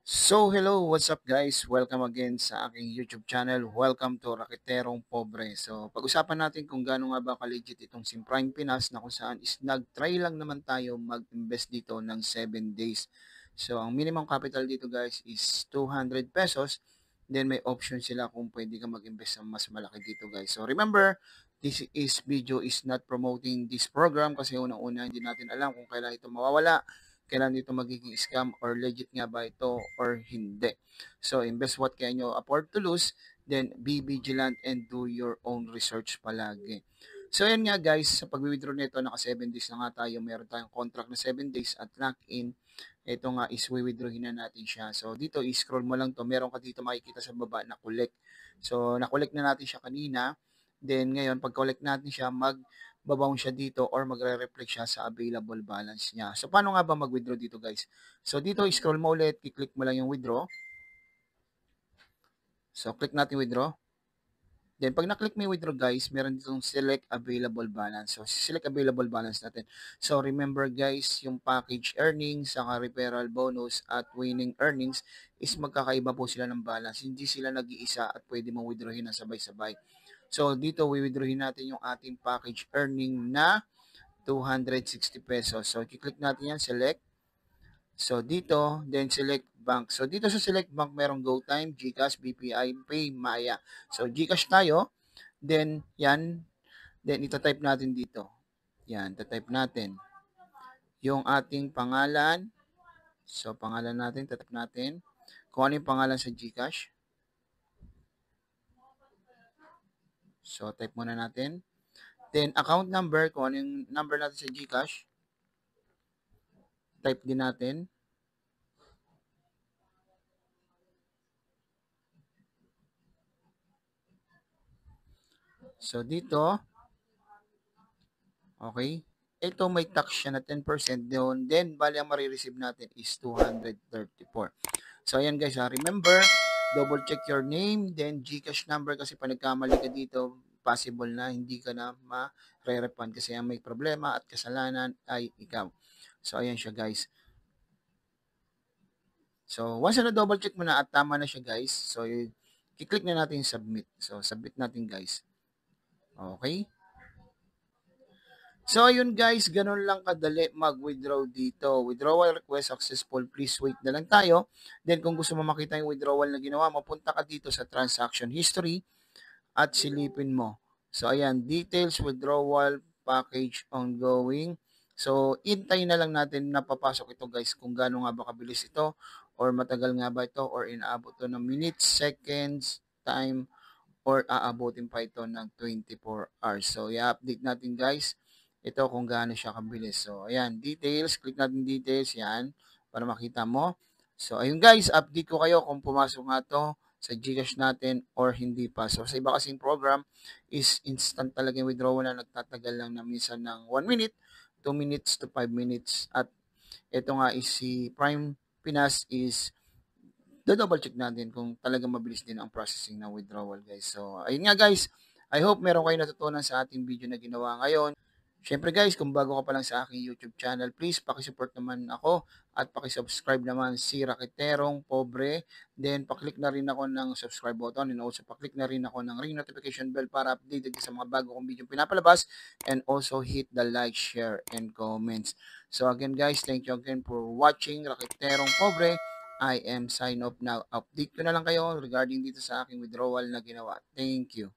Hello, what's up guys? Welcome again sa aking YouTube channel. Welcome to Raketerong Pobre. Pag-usapan natin kung gaano nga ba ka-legit itong Simprime Pinas na kung saan is nag-try lang naman tayo mag-invest dito ng 7 days. Ang minimum capital dito guys is 200 pesos. Then may option sila kung pwede ka mag-invest ng mas malaki dito guys. So remember, this is video is not promoting this program kasi unang-una hindi natin alam kung kailan ito mawawala, kailan dito magiging scam or legit nga ba ito or hindi. Invest what can you afford to lose, then be vigilant and do your own research palagi. Yan nga guys, sa pag-withdraw nito, naka 7 days na nga tayo. Meron tayong contract na 7 days at lock-in. Ito nga is withdrawin na natin siya. Dito, i-scroll mo lang to. Meron ka dito makikita sa baba na collect. Na-collect na natin siya kanina. Then, ngayon, pag-collect natin siya, babounce siya dito or magre-reflect siya sa available balance niya. Paano nga ba mag-withdraw dito guys? Dito, scroll mo ulit, i-click mo lang yung withdraw. Click natin withdraw. Then, pag na-click mo yung withdraw guys, meron ditong select available balance. Select available balance natin. Remember guys, yung package earnings, saka referral bonus at winning earnings is magkakaiba po sila ng balance. Hindi sila nag-iisa at pwede mong withdrawin na sabay-sabay. Dito, withdrawin natin yung ating package earning na 260 pesos. I-click natin yan, select. Dito, then select bank. Dito sa select bank, merong GoTime, GCash, BPI, Pay, Maya. GCash tayo. Then, yan. Then, itatype natin dito. Yan, itatype natin yung ating pangalan. Pangalan natin, tatype natin. Kung ano yung pangalan sa GCash. Type muna natin. Then, account number, kung ano yung number natin sa GCash. Type din natin. Dito, okay, ito may tax siya na 10% doon. Then, bali ang marireceive natin is 234. Ayan guys, remember, double check your name, then GCash number kasi pag nagkamali ka dito, possible na hindi ka na ma-refund kasi ang may problema at kasalanan ay ikaw. Ayan siya guys. Once na double check mo na at tama na siya guys, i-click na natin submit. Submit natin guys. Okay? Ayun guys, ganun lang kadali mag-withdraw dito. Withdrawal request successful. Please wait na lang tayo. Then kung gusto mo makita yung withdrawal na ginawa, mapunta ka dito sa transaction history at silipin mo. Ayan, details, withdrawal, package, ongoing. Intay na lang natin na papasok ito guys kung gaano nga ba kabilis ito or matagal nga ba ito or inaabot to ng minutes, seconds, time, or aabutin pa ito ng 24 hours. I-update natin guys ito kung gaano siya kabilis. Ayan, details, click natin details, yan, para makita mo. Ayun guys, update ko kayo kung pumasok nga to sa GCash natin or hindi pa. Sa iba kasing program is instant talaga yung withdrawal na nagtatagal lang na minsan ng 1 minute, 2 minutes to 5 minutes. At ito nga is si Prime Pinas is double check natin kung talaga mabilis din ang processing ng withdrawal guys. Ayun nga guys, I hope meron kayo natutunan sa ating video na ginawa ngayon. Siyempre guys, kung bago ka pa lang sa aking YouTube channel, please pakisupport naman ako at pakisubscribe naman si Raketerong Pobre. Then paklik na rin ako ng subscribe button and also paklik na rin ako ng ring notification bell para updated ka sa mga bago kong video pinapalabas, and also hit the like, share, and comments. Again guys, thank you again for watching Raketerong Pobre. I am sign off now. Update ko na lang kayo regarding dito sa aking withdrawal na ginawa. Thank you.